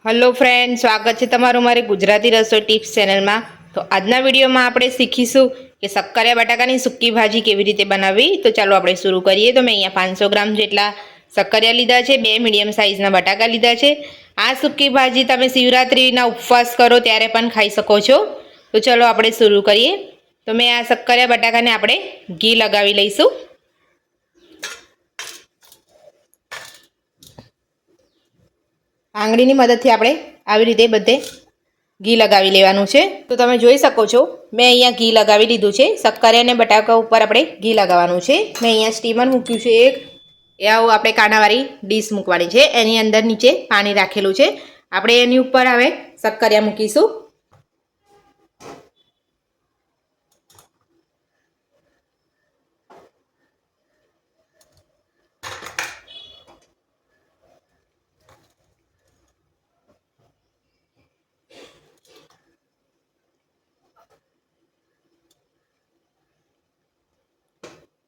Hello friend, स्वागत है तमारू मारी गुजराती रसोई टिप्स चेनल में। तो आजना विडियो में आपणे शीखीशुं कि शक्करिया बटाकानी सूकी भाजी केवी रीते बनावी। तो चालो आपणे शुरू करिए। तो मैं अहींया 500 ग्राम जेटला शक्करिया लीधा छे, 2 मीडियम साइजना बटाका लीधा छे। आ सूकी भाजी तमे शिवरात्रिना उपवास करो त्यारे पण खाई शको छो। तो चलो आपणे शुरू करिए। तो मैं आ शक्करिया बटाकाने आपणे घी लगावी लईशुं। आंगळीनी मददथी आपणे આવી રીતે બધે ઘી લગાવી લેવાનું છે। તો તમે જોઈ શકો છો મેં અહીંયા ઘી લગાવી લીધું છે। શક્કરિયા અને બટાકા ઉપર આપણે ઘી લગાવવાનું છે। મેં અહીંયા સ્ટીમર મૂક્યું છે એક, એ આવું આપણે કાણાવાળી ડીશ મૂકવાની છે। એની અંદર નીચે પાણી રાખેલું છે। આપણે એની ઉપર હવે શક્કરિયા મૂકીશું।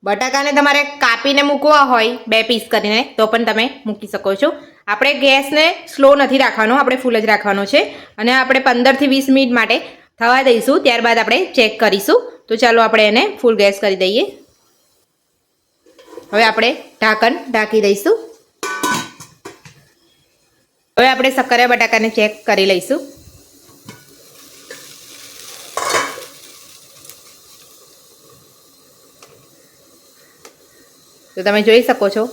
बटाकाने तमारे कापीने मूकवा होय 2 पीस करीने तो पण तमे मूकी शको छो। आपणे गैसने स्लो नथी राखवानो, आपणे फूल ज राखवानो छे अने आपणे 15 થી 20 मिनिट माटे थवा दईशुं। त्यारबाद आपणे चेक करीशुं। तो चालो आपणे एने फूल गैस करी दईए। हवे आपणे ढांकण ढांकी दईशुं। हवे आपणे शक्करिया बटाकाने चेक करी लईशुं। तो तमे जोई शको छो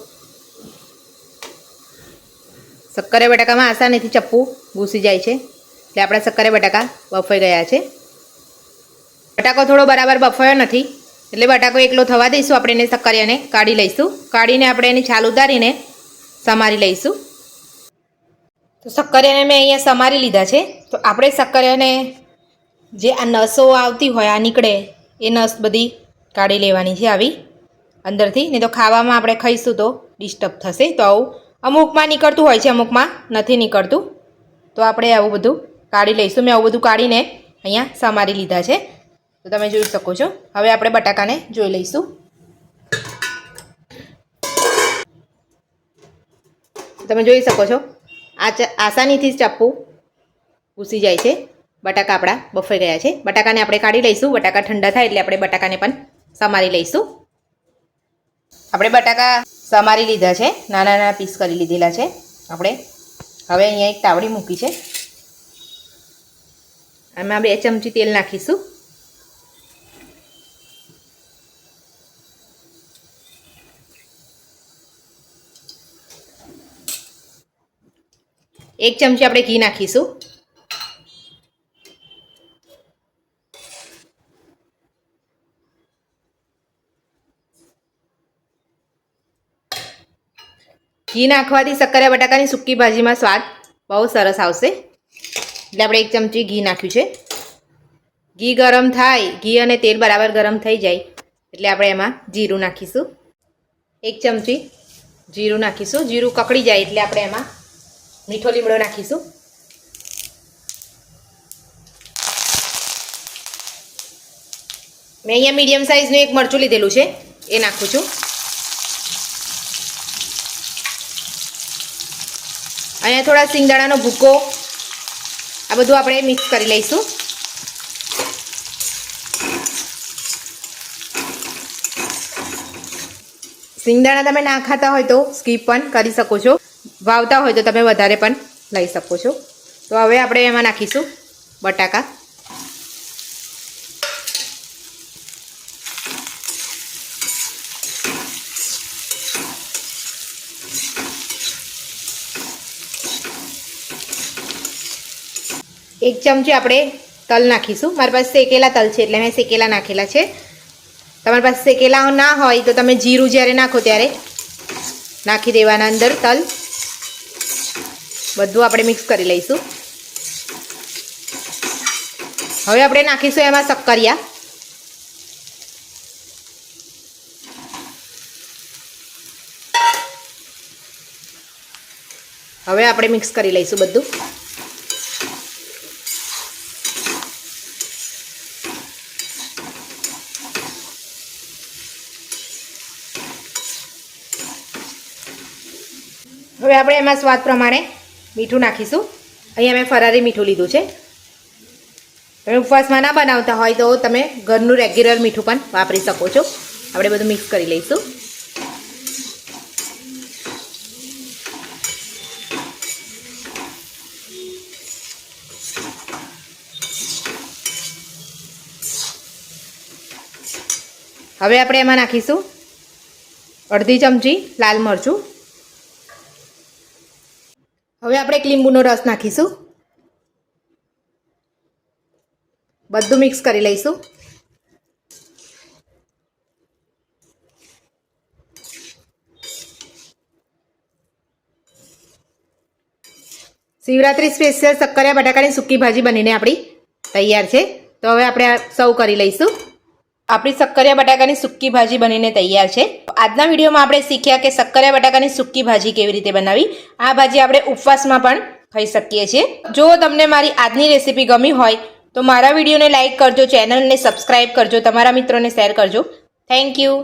शक्करिया बटाकामां आसानीथी चप्पू घूसी जाय छे। એટલે આપણા શક્કરિયા બટાકા બફાઈ ગયા છે। બટાકો થોડો બરાબર બફાયો નથી એટલે બટાકો એકલો થવા દઈશું। આપણે એને શક્કરિયાને કાઢી લઈશું। કાઢીને આપણે એની છાલ ઉતારીને સમારી લઈશું। તો શક્કરિયાને મેં અહીંયા સમારી લીધા છે। તો આપણે શક્કરિયાને જે આ નસો આવતી હોય આ નીકળે એ નસ બધી કાઢી લેવાની છે આવી अंदरथी। नहीं तो खावामां आपणे खाईशुं तो डिस्टर्ब थशे। तो आवुं अमुकमां निकळतुं होय छे, अमुकमां नथी निकळतुं। तो आपणे आवुं बधुं काढी लईशुं। मैं आवुं बधुं काढीने अहींया समारी लीधा छे। तो तमे जोई शको छो। हवे आपणे बटाकाने जोई लईशुं। तमे जोई शको छो आसानीथी चप्पू घूसी जाय छे। बटाका आपणा बफाई गया छे। बटाकाने आपणे काढी लईशुं। बटाका ठंडा थाय એટલે આપણે બટાકાને પણ સમારી લઈશું। આપણે બટાકા સમારી લીધા છે, નાના નાના પીસ કરી લીધેલા છે આપણે। હવે અહીંયા એક તાવડી મૂકી છે, આમાં 2 ચમચી તેલ નાખીશું। एक चमची આપણે ઘી નાખીશું। घी नाखवाथी शक्करिया बटाकानी सूकी भाजीमां स्वाद बहुत सरस आवशे। એટલે આપણે 1 ચમચી ઘી નાખ્યું છે। ઘી ગરમ થાય, ઘી અને તેલ બરાબર ગરમ થઈ જાય એટલે આપણે એમાં જીરું નાખીશું। 1 ચમચી જીરું નાખીશું। જીરું કકડી જાય એટલે આપણે એમાં મીઠો લીમડો નાખીશું। મેં અહીંયા મીડિયમ સાઇઝનું એક મરચું લીધેલું છે એ નાખું છું। અહીંયા થોડા સિંગદાણાનો ભૂકો આ બધું આપણે મિક્સ કરી લઈશું। સિંગદાણા તમે ના ખાતા હોય તો સ્કીપ પણ કરી શકો છો, ભાવતા હોય તો તમે વધારે પણ લઈ શકો છો। તો હવે આપણે એમાં નાખીશું બટાકા। एक चमची આપણે તલ નાખીશું। મારી પાસે શેકેલા તલ છે એટલે મેં શેકેલા નાખેલા છે। તમારી પાસે શેકેલા ના હોય તો તમે જીરું જ્યારે નાખો ત્યારે નાખી દેવાના અંદર તલ। બધું આપણે મિક્સ કરી લઈશું। હવે આપણે નાખીશું એમાં શક્કરિયા। હવે આપણે મિક્સ કરી લઈશું બધું। હવે આપણે એમાં સ્વાદ પ્રમાણે મીઠું નાખીશું। અહીંયા મેં ફરારી મીઠું લીધું છે. તમે ઉપવાસમાં ના બનાવતા હોય તો તમે ઘરનું રેગ્યુલર મીઠું પણ વાપરી શકો છો. આપણે બધું મિક્સ કરી લઈશું. હવે આપણે એમાં નાખીશું અડધી ચમચી લાલ મરચું. હવે આપણે એક લીંબુનો રસ નાખીશું. બધું મિક્સ કરી લઈશું. શિવરાત્રી સ્પેશિયલ શક્કરિયા બટાકાની સૂકી ભાજી બનીને આપણી તૈયાર છે. તો હવે આપણે સર્વ કરી લઈશું. આપણી શક્કરિયા બટાકાની સૂકી ભાજી બનીને તૈયાર છે. આજના વિડીયોમાં આપણે શીખ્યા કે શક્કરિયા બટાકાની સૂકી ભાજી કેવી રીતે બનાવી. આ ભાજી આપણે ઉપવાસમાં પણ ખાઈ શકીએ છીએ. જો તમને મારી આજની રેસીપી ગમી હોય તો મારા વિડીયોને લાઇક કરજો, ચેનલને સબસ્ક્રાઇબ કરજો, તમારા મિત્રોને શેર કરજો. Thank you.